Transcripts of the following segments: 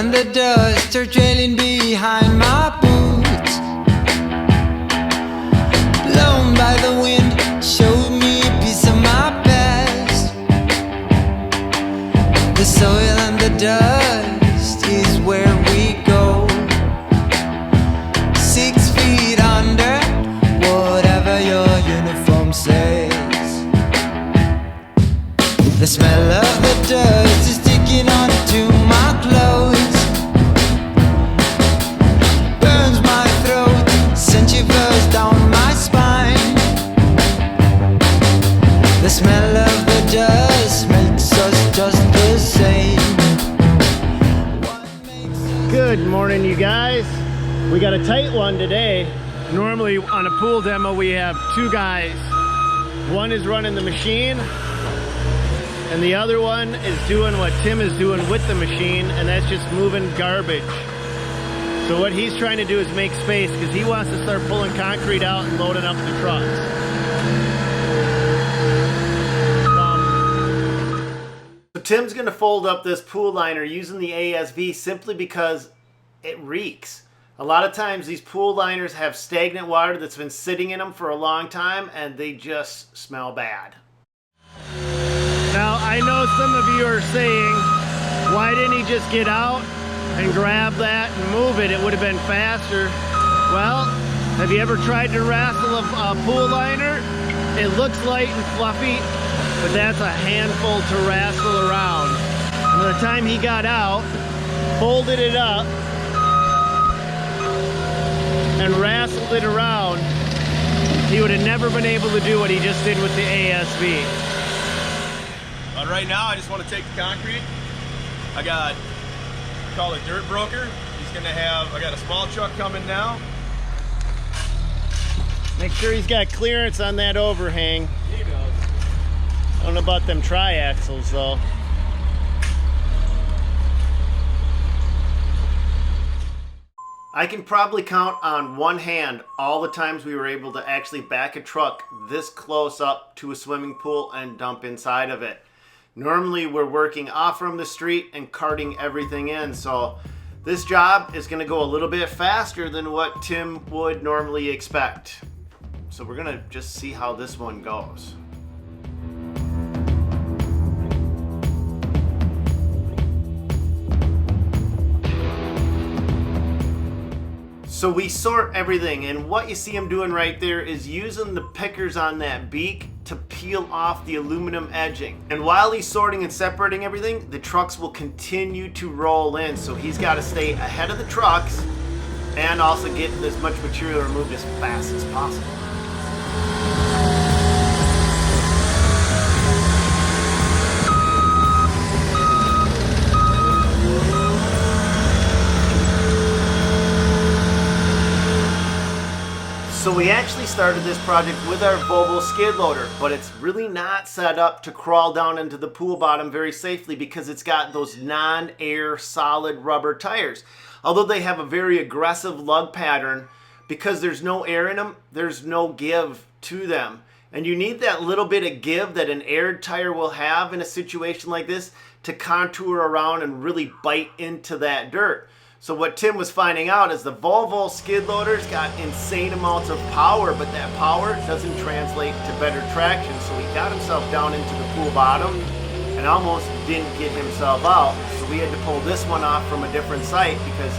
and the dust are trailing behind my boots. Blown by the wind, showed me a piece of my past. The soil and the dust is where we go. 6 feet under, whatever your uniform says. The smell of the dust is sticking onto my clothes. Burns my throat, sends shivers down my spine. The smell of the dust makes us just the same. Good morning, you guys. We got a tight one today. Normally on a pool demo we have 2 guys. One is running the machine and the other one is doing what Tim is doing with the machine, and that's just moving garbage. So what he's trying to do is make space because he wants to start pulling concrete out and loading up the trucks. So Tim's gonna fold up this pool liner using the ASV simply because it reeks. A lot of times these pool liners have stagnant water that's been sitting in them for a long time and they just smell bad. Now, I know some of you are saying, why didn't he just get out and grab that and move it? It would have been faster. Well, have you ever tried to wrestle a pool liner? It looks light and fluffy, but that's a handful to wrestle around. And by the time he got out, folded it up, and wrestled it around, he would have never been able to do what he just did with the ASV. But right now, I just want to take the concrete. I got, call it dirt broker. He's gonna have, I got a small truck coming now. Make sure he's got clearance on that overhang. He does. I don't know about them triaxles though. I can probably count on one hand all the times we were able to actually back a truck this close up to a swimming pool and dump inside of it. Normally we're working off from the street and carting everything in, so this job is going to go a little bit faster than what Tim would normally expect. So we're going to just see how this one goes. So we sort everything, and what you see him doing right there is using the pickers on that beak to peel off the aluminum edging. And while he's sorting and separating everything, the trucks will continue to roll in. So he's got to stay ahead of the trucks and also get as much material removed as fast as possible. So we actually started this project with our Volvo skid loader, but it's really not set up to crawl down into the pool bottom very safely because it's got those non-air solid rubber tires. Although they have a very aggressive lug pattern, because there's no air in them, there's no give to them. And you need that little bit of give that an aired tire will have in a situation like this to contour around and really bite into that dirt. So what Tim was finding out is the Volvo skid loader's got insane amounts of power, but that power doesn't translate to better traction. So he got himself down into the pool bottom and almost didn't get himself out. So we had to pull this one off from a different site because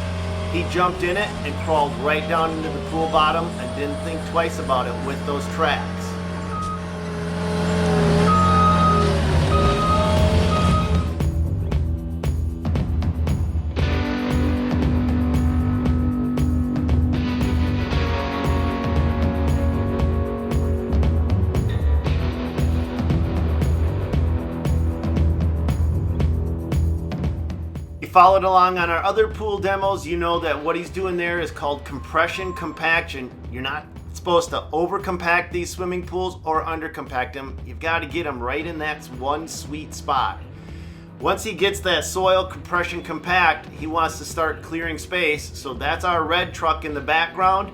he jumped in it and crawled right down into the pool bottom and didn't think twice about it with those tracks. Followed along on our other pool demos, you know that what he's doing there is called compression compaction. You're not supposed to over compact these swimming pools or under compact them. You've got to get them right in that one sweet spot. Once he gets that soil compression compact, he wants to start clearing space. So that's our red truck in the background.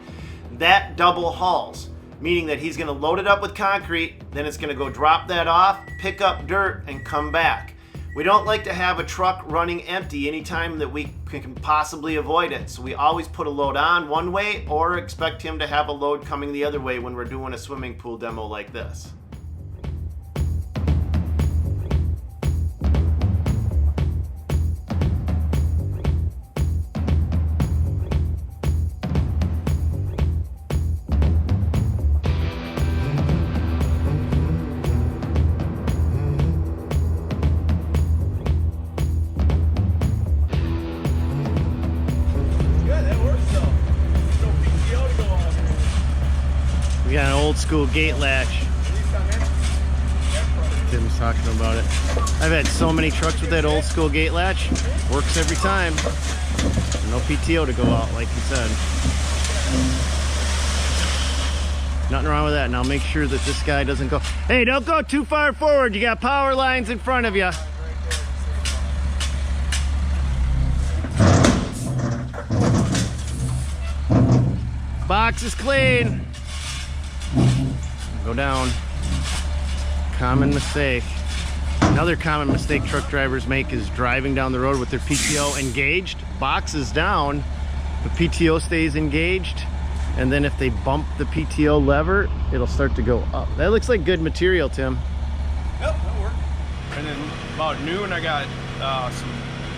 That double hauls, meaning that he's going to load it up with concrete, then it's going to go drop that off, pick up dirt, and come back. We don't like to have a truck running empty anytime that we can possibly avoid it. So we always put a load on one way or expect him to have a load coming the other way when we're doing a swimming pool demo like this. We got an old school gate latch. Tim's talking about it. I've had so many trucks with that old school gate latch. Works every time. No PTO to go out, like he said. Nothing wrong with that. Now make sure that this guy doesn't go. Hey, don't go too far forward. You got power lines in front of you. Box is clean. Go down. Common mistake. Another common mistake truck drivers make is driving down the road with their PTO engaged. Box is down, the PTO stays engaged, and then if they bump the PTO lever, it'll start to go up. That looks like good material, Tim. Yep, that'll work. And then about noon, I got some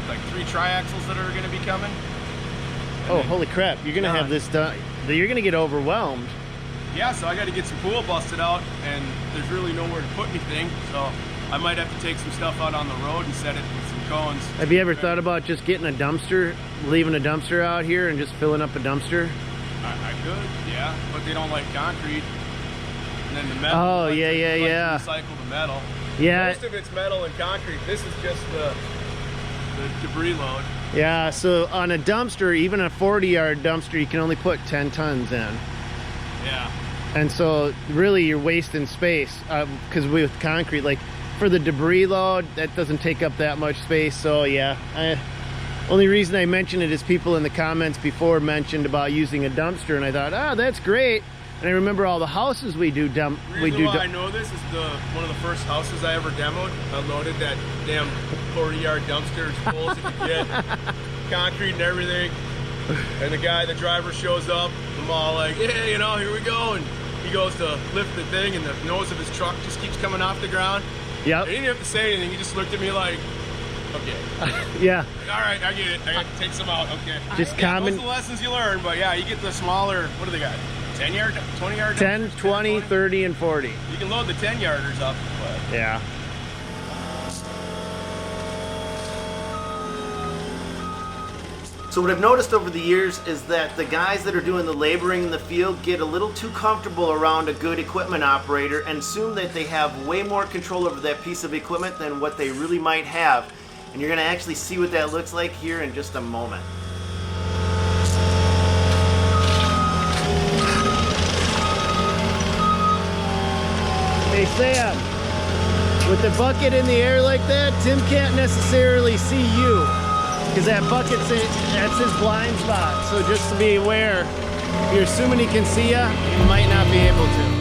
like 3 triaxles that are going to be coming. Oh, holy crap! You're gonna have this done. You're gonna get overwhelmed. Yeah, so I got to get some pool busted out, and there's really nowhere to put anything, so I might have to take some stuff out on the road and set it with some cones. Have you ever thought about just getting a dumpster, leaving a dumpster out here and just filling up a dumpster? I could, yeah, but they don't like concrete. And then the metal. Oh, yeah. Recycle the metal. Yeah. Most of it's metal and concrete. This is just the debris load. Yeah, so on a dumpster, even a 40-yard dumpster, you can only put 10 tons in. Yeah. And so really you're wasting space because with concrete, like for the debris load, that doesn't take up that much space. So yeah, only reason I mention it is people in the comments before mentioned about using a dumpster, and I thought, ah, that's great. And I remember all the houses we do dump. I know this is one of the first houses I ever demoed. I loaded that damn 40-yard dumpster as full as it could get, concrete and everything. And the driver shows up. I'm all like, yeah, you know, here we go. And he goes to lift the thing, and the nose of his truck just keeps coming off the ground. Yep. He didn't have to say anything. He just looked at me like, okay. Yeah. All right, I get it. I got to take some out. Okay. Just yeah, common. Those are the lessons you learn, but yeah, you get the smaller, what do they got? 10-yard, 20-yard? 10, 20, 30, and 40. You can load the 10-yarders up, but. Yeah. So what I've noticed over the years is that the guys that are doing the laboring in the field get a little too comfortable around a good equipment operator and assume that they have way more control over that piece of equipment than what they really might have. And you're going to actually see what that looks like here in just a moment. Hey Sam, with the bucket in the air like that, Tim can't necessarily see you. Because that bucket's that's his blind spot. So just to be aware, if you're assuming he can see you might not be able to.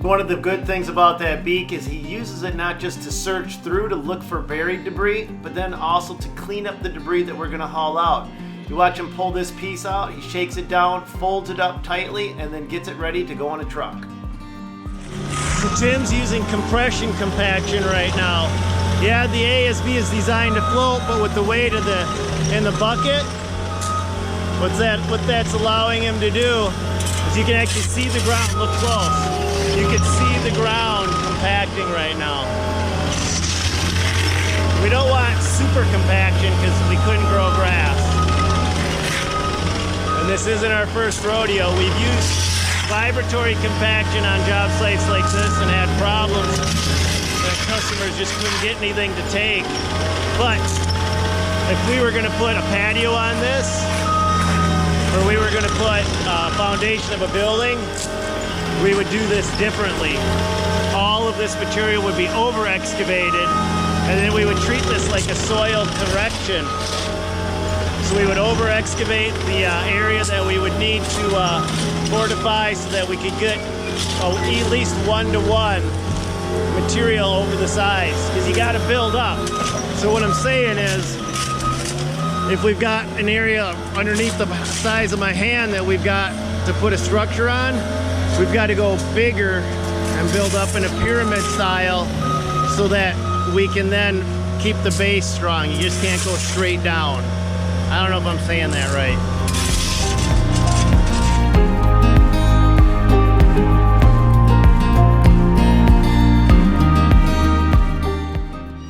One of the good things about that beak is he uses it not just to search through to look for buried debris, but then also to clean up the debris that we're going to haul out. You watch him pull this piece out, he shakes it down, folds it up tightly, and then gets it ready to go on a truck. So Tim's using compression compaction right now. Yeah, the ASB is designed to float, but with the weight of in the bucket, what that's allowing him to do is you can actually see the ground. Look close. You can see the ground compacting right now. We don't want super compaction because we couldn't grow grass. And this isn't our first rodeo. We've used vibratory compaction on job sites like this and had problems. The customers just couldn't get anything to take. But if we were going to put a patio on this, or we were going to put a foundation of a building, we would do this differently. All of this material would be over excavated, and then we would treat this like a soil correction. So we would over excavate the area that we would need to fortify so that we could get at least 1-to-1 material over the sides, because you got to build up. So what I'm saying is, if we've got an area underneath the size of my hand that we've got to put a structure on, we've got to go bigger and build up in a pyramid style so that we can then keep the base strong. You just can't go straight down. I don't know if I'm saying that right.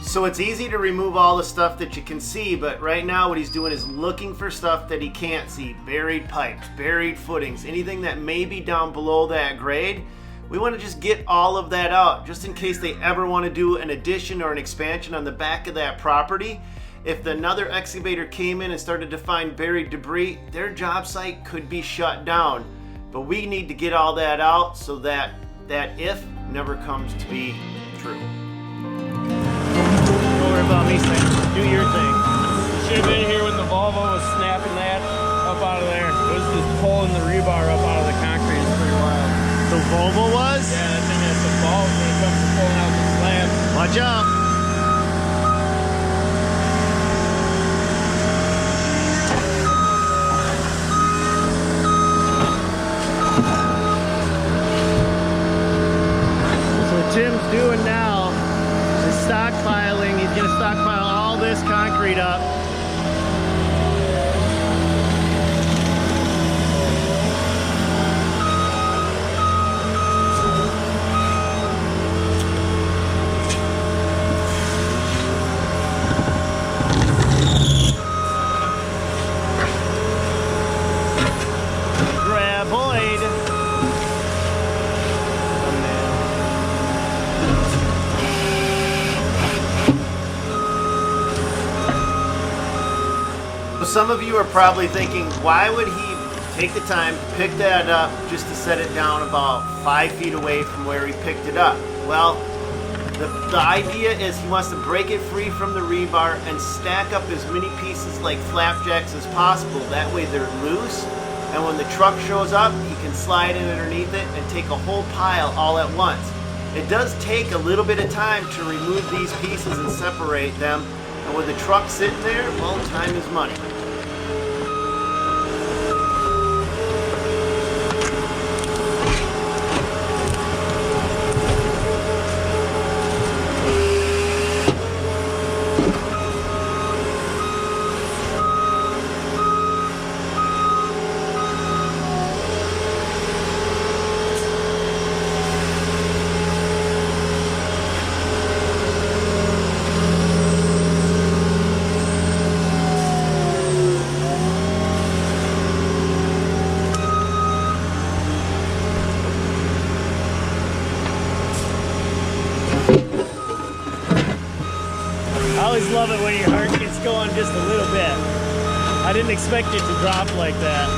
So it's easy to remove all the stuff that you can see, but right now what he's doing is looking for stuff that he can't see. Buried pipes, buried footings, anything that may be down below that grade. We want to just get all of that out, just in case they ever want to do an addition or an expansion on the back of that property. If another excavator came in and started to find buried debris, their job site could be shut down. But we need to get all that out so that that if never comes to be true. Don't worry about me saying, do your thing. Should have been here when the Volvo was snapping that up out of there. It was just pulling the rebar up out of the concrete. It's pretty wild. The Volvo was? Yeah, that thing has some balls when it comes to pulling out the slab. Watch out. So what Tim's doing now is stockpiling. He's going to stockpile all this concrete up. Some of you are probably thinking, why would he take the time to pick that up just to set it down about 5 feet away from where he picked it up? Well, the idea is he wants to break it free from the rebar and stack up as many pieces like flapjacks as possible. That way they're loose, and when the truck shows up, he can slide in underneath it and take a whole pile all at once. It does take a little bit of time to remove these pieces and separate them, and with the truck sitting there, well, time is money. I always love it when your heart gets going just a little bit. I didn't expect it to drop like that.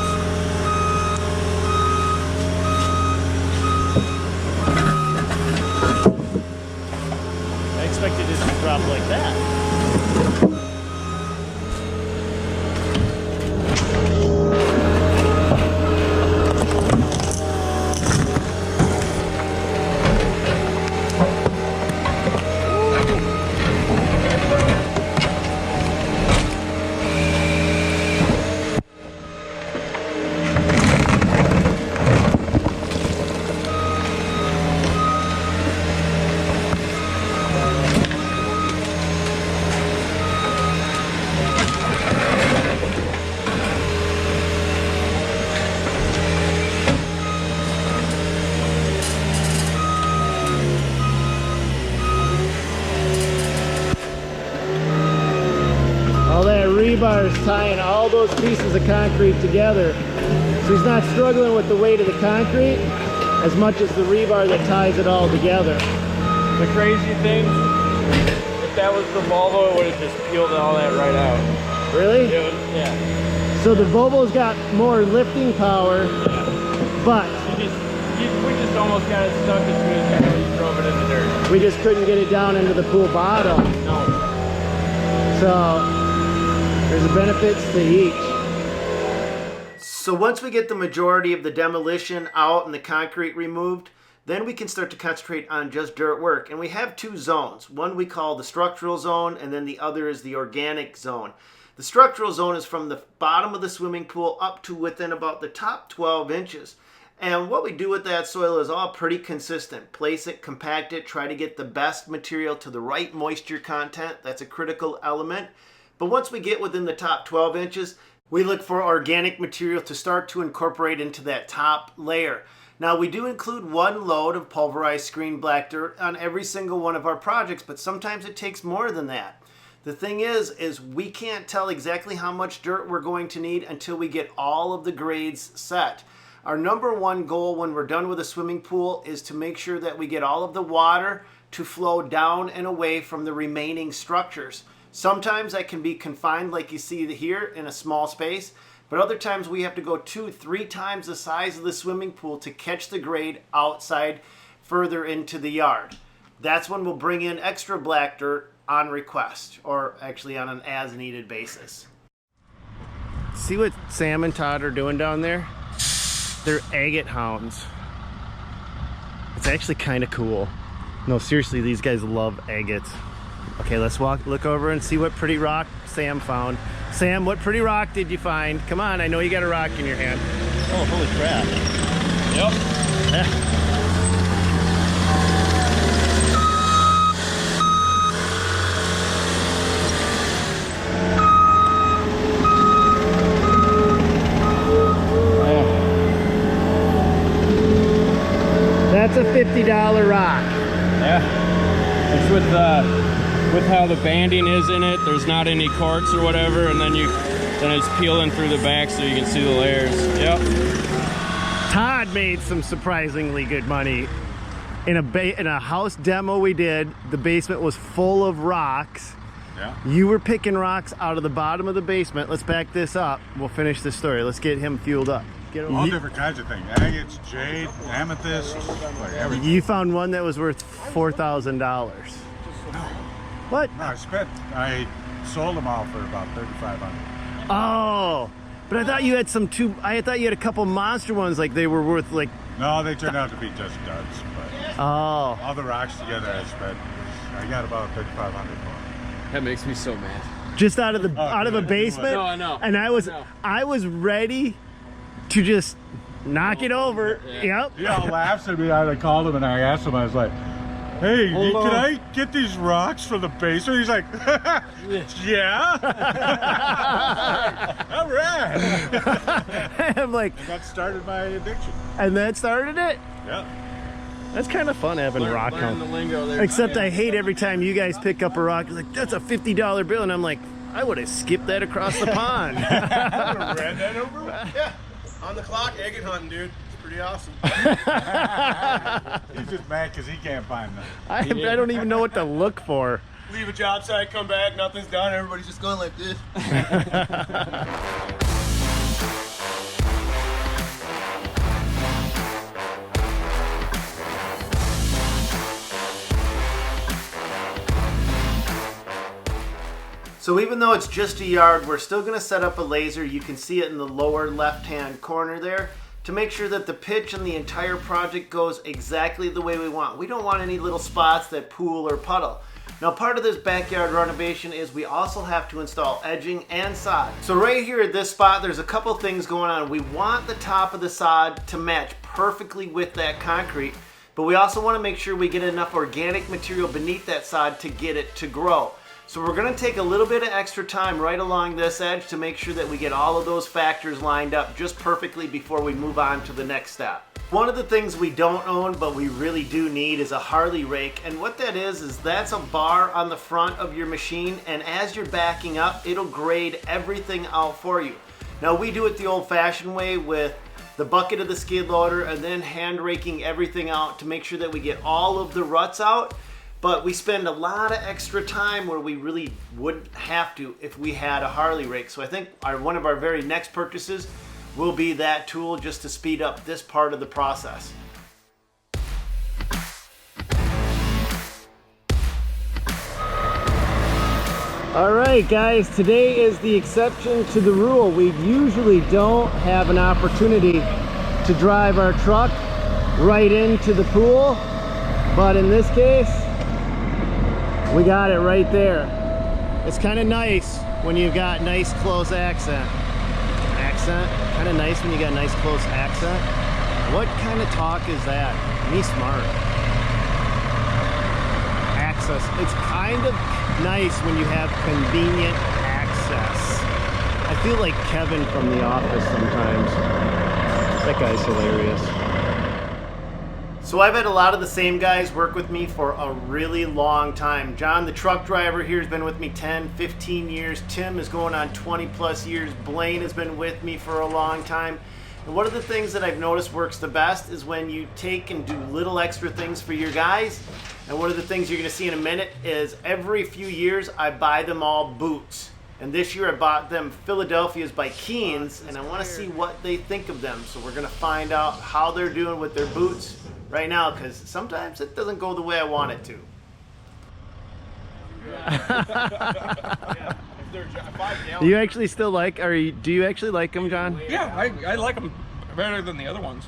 I expected it to drop like that. Rebar is tying all those pieces of concrete together, so he's not struggling with the weight of the concrete as much as the rebar that ties it all together. The crazy thing, if that was the Volvo, it would have just peeled all that right out. Really? Yeah. So the Volvo's got more lifting power, Yeah. but We just don't almost got it stuck this week. I know you drove it in the dirt. We just couldn't get it down into the pool bottom. No. So there's the benefits to each. So once we get the majority of the demolition out and the concrete removed, then we can start to concentrate on just dirt work. And we have two zones. One we call the structural zone, and then the other is the organic zone. The structural zone is from the bottom of the swimming pool up to within about the top 12 inches. And what we do with that soil is all pretty consistent. Place it, compact it, try to get the best material to the right moisture content. That's a critical element. But once we get within the top 12 inches, we look for organic material to start to incorporate into that top layer. Now, we do include one load of pulverized screen black dirt on every single one of our projects, but sometimes it takes more than that. The thing is we can't tell exactly how much dirt we're going to need until we get all of the grades set. Our number one goal when we're done with a swimming pool is to make sure that we get all of the water to flow down and away from the remaining structures. Sometimes that can be confined like you see here in a small space, but other times we have to go 2-3 times the size of the swimming pool to catch the grade outside further into the yard. That's when we'll bring in extra black dirt on request, or actually on an as-needed basis. See what Sam and Todd are doing down there? They're agate hounds. It's actually kind of cool. No, seriously, these guys love agates. Okay, let's look over and see what pretty rock Sam found. Sam, what pretty rock did you find? Come on, I know you got a rock in your hand. Oh, holy crap. Yep. That's a $50 rock. Yeah. It's with how the banding is in it. There's not any corks or whatever, and then it's peeling through the back so you can see the layers. Yep. Todd made some surprisingly good money. In a house demo we did, the basement was full of rocks. Yeah. You were picking rocks out of the bottom of the basement. Let's back this up. We'll finish this story. Let's get him fueled up. All different kinds of things. Agates, jade, amethyst, like everything. You found one that was worth $4,000. No. What? No, I sold them all for about $3,500. Oh, but I thought you had I thought you had a couple monster ones, like they were worth like. No, they turned out to be just duds. But Oh. all the rocks together, I got about $3,500 for them. That makes me so mad. Just out of a basement. No, I know. And I was ready to just knock it over. Yeah. Yep. He all laughs at me. I called him and I asked him, I was like, hey, can I get these rocks from the basement? He's like, yeah. All right. I'm like, And that started my addiction. and that started it? Yeah. That's kind of fun having rock Learn the hunt. lingo there. Except I hate every time you guys pick up a rock, like, that's a $50 bill. And I'm like, I would have skipped that across the pond. Ran that over? Yeah. On the clock, agate hunting, dude. It's pretty awesome. He's just mad because he can't find them. I don't even know what to look for. Leave a job site, come back, nothing's done, everybody's just going like this. So even though it's just a yard, we're still going to set up a laser. You can see it in the lower left-hand corner there to make sure that the pitch on the entire project goes exactly the way we want. We don't want any little spots that pool or puddle. Now, part of this backyard renovation is we also have to install edging and sod. So right here at this spot, there's a couple things going on. We want the top of the sod to match perfectly with that concrete, but we also want to make sure we get enough organic material beneath that sod to get it to grow. So we're going to take a little bit of extra time right along this edge to make sure that we get all of those factors lined up just perfectly before we move on to the next step. One of the things we don't own but we really do need is a Harley rake, and what that is that's a bar on the front of your machine, and as you're backing up it'll grade everything out for you. Now we do it the old-fashioned way with the bucket of the skid loader and then hand raking everything out to make sure that we get all of the ruts out. But we spend a lot of extra time where we really wouldn't have to if we had a Harley rake. So I think one of our very next purchases will be that tool just to speed up this part of the process. All right, guys, today is the exception to the rule. We usually don't have an opportunity to drive our truck right into the pool, but in this case, we got it right there. It's kind of nice when you've got nice close accent. Kind of nice when you got nice close accent. What kind of talk is that? Me smart. Access. It's kind of nice when you have convenient access. I feel like Kevin from The Office sometimes. That guy's hilarious. So I've had a lot of the same guys work with me for a really long time. John, the truck driver here, has been with me 10, 15 years. Tim is going on 20 plus years. Blaine has been with me for a long time. And one of the things that I've noticed works the best is when you take and do little extra things for your guys. And one of the things you're gonna see in a minute is every few years I buy them all boots. And this year I bought them Philadelphia's by Keen's, and I wanna see what they think of them. So we're gonna find out how they're doing with their boots right now, because sometimes it doesn't go the way I want it to. Do you actually still like, do you actually like them, John? Yeah, I like them better than the other ones.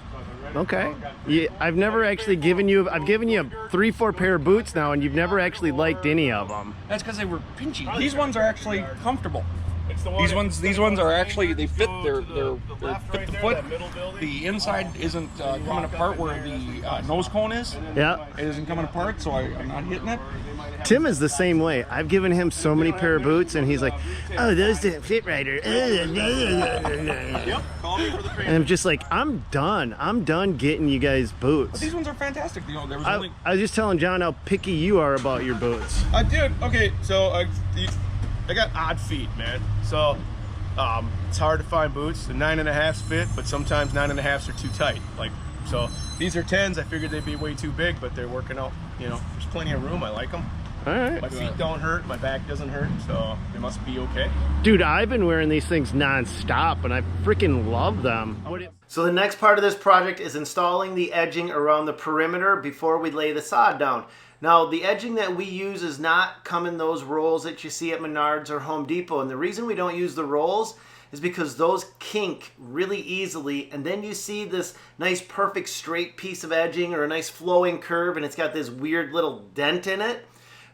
Okay. Yeah, I've never actually given you, I've given you 3-4 pair of boots now, and you've never actually liked any of them. That's because they were pinchy. These ones are actually comfortable. These ones are actually, they fit their fit the foot. The inside isn't coming apart where the nose cone is. Yeah. It isn't coming apart, so I'm not hitting it. Tim is the same way. I've given him so many pair of boots, and he's like, "Oh, those didn't fit right." And I'm just like, I'm done. I'm done getting you guys boots. But these ones are fantastic. You know, there was only... I was just telling John how picky you are about your boots. Dude, okay, so I got odd feet, man. So it's hard to find boots. The 9.5s fit, but sometimes 9.5s are too tight. Like, so these are 10s. I figured they'd be way too big, but they're working out. You know, there's plenty of room. I like them. All right. My feet don't hurt. My back doesn't hurt, so they must be okay. Dude, I've been wearing these things non-stop, and I freaking love them. So the next part of this project is installing the edging around the perimeter before we lay the sod down. Now, the edging that we use is not come in those rolls that you see at Menards or Home Depot. And the reason we don't use the rolls is because those kink really easily. And then you see this nice, perfect, straight piece of edging or a nice flowing curve, and it's got this weird little dent in it.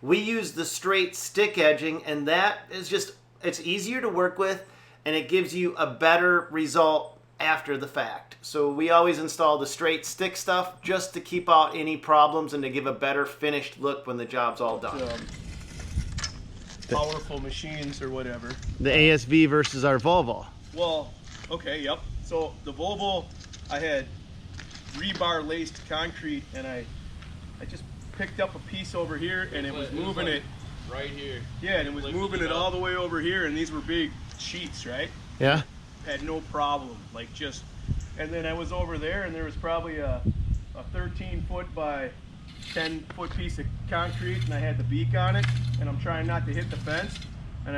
We use the straight stick edging, and that is just, it's easier to work with, and it gives you a better result after the fact. So we always install the straight stick stuff just to keep out any problems and to give a better finished look when the job's all done. Powerful machines or whatever. The ASV versus our Volvo. Well, okay, yep. So the Volvo, I had rebar laced concrete, and I just picked up a piece over here, and it was moving it right here. Yeah, and it was moving it all the way over here, and these were big sheets, right? Yeah. Had no problem, like just, and then I was over there, and there was probably a 13-foot by 10-foot piece of concrete, and I had the beak on it, and I'm trying not to hit the fence, and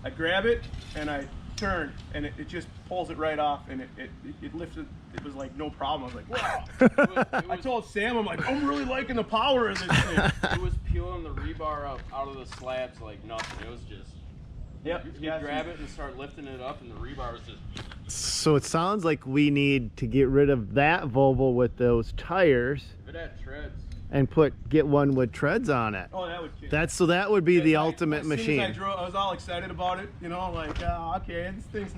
I grab it, and I turn, and it just pulls it right off, and it lifted. It was like no problem. I was like, wow. I told Sam, I'm like, I'm really liking the power of this thing. It was peeling the rebar out of the slabs like nothing. It was just, yep. You grab it and start lifting it up, and the rebar was just. So it sounds like we need to get rid of that Volvo with those tires. If it had treads. And get one with treads on it. Oh, that would kill. That would be the ultimate machine. As I drove, I was all excited about it, you know, like, okay, it's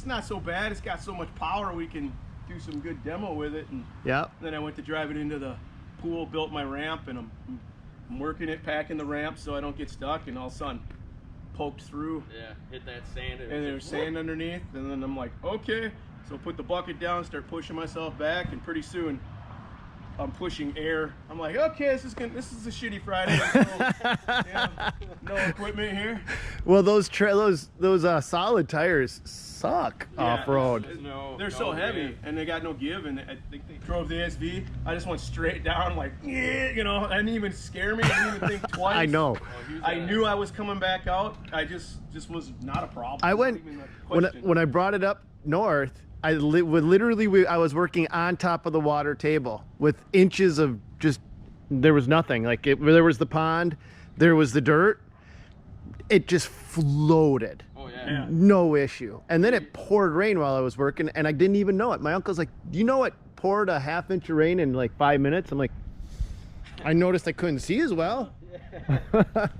not so bad. It's got so much power, we can do some good demo with it. And yep. Then I went to drive it into the pool, built my ramp, and I'm working it, packing the ramp so I don't get stuck, and all of a sudden poked through. Yeah, hit that sand. And there's sand underneath, and then I'm like, okay. So put the bucket down, start pushing myself back, and pretty soon I'm pushing air. I'm like, okay, this is a shitty Friday. No equipment here. Well, those solid tires suck off-road. They're so heavy, and they got no give. And they drove the ASV. I just went straight down, like, you know. I didn't even scare me. I didn't even think twice. I know. I knew I was coming back out. I just was not a problem. I went when I brought it up north. I was working on top of the water table with inches of just, there was nothing. Like there was the pond, there was the dirt, it just floated. Oh yeah. No issue. And then it poured rain while I was working, and I didn't even know it. My uncle's like, "Do you know it poured a ½ inch of rain in like 5 minutes?" I'm like, I noticed I couldn't see as well.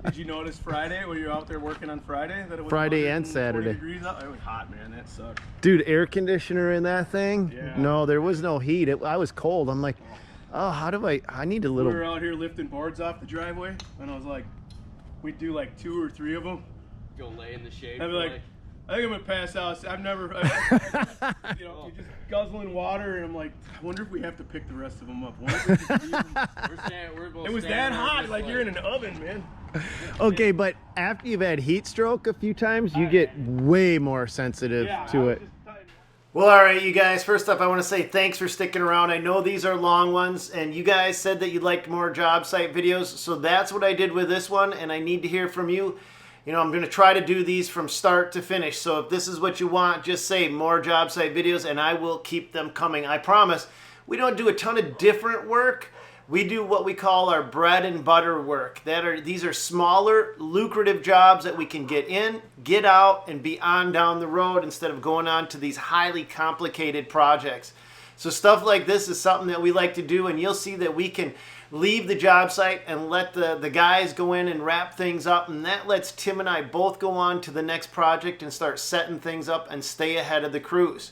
Did you notice Friday when you were out there working on Friday that it was Friday and 120 Saturday. degrees out? It was hot, man. That sucked. Dude, air conditioner in that thing? Yeah. No, there was no heat. I was cold. I'm like, oh, how do I need a little... We were out here lifting boards off the driveway, and I was like, we'd do like 2 or 3 of them. Go lay in the shade. I'd be like, I think I'm gonna pass out. I've never, you know, you're just guzzling water, and I'm like, I wonder if we have to pick the rest of them up. It was that hot, like you're in an oven, man. Okay, but after you've had heat stroke a few times, you get way more sensitive to it. Well, all right, you guys. First up, I want to say thanks for sticking around. I know these are long ones, and you guys said that you'd like more job site videos, so that's what I did with this one, and I need to hear from you. You know, I'm going to try to do these from start to finish, so if this is what you want, just say more job site videos, and I will keep them coming. I promise. We don't do a ton of different work. We do what we call our bread and butter work. These are smaller, lucrative jobs that we can get in, get out, and be on down the road instead of going on to these highly complicated projects. So stuff like this is something that we like to do, and you'll see that we can leave the job site and let the guys go in and wrap things up, and that lets Tim and I both go on to the next project and start setting things up and stay ahead of the crews.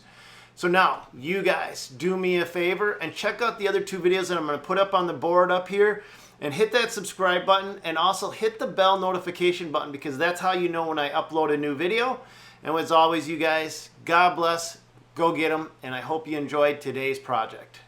So now, you guys, do me a favor and check out the other 2 videos that I'm going to put up on the board up here, and hit that subscribe button, and also hit the bell notification button, because that's how you know when I upload a new video. And as always, you guys, God bless, go get them, and I hope you enjoyed today's project.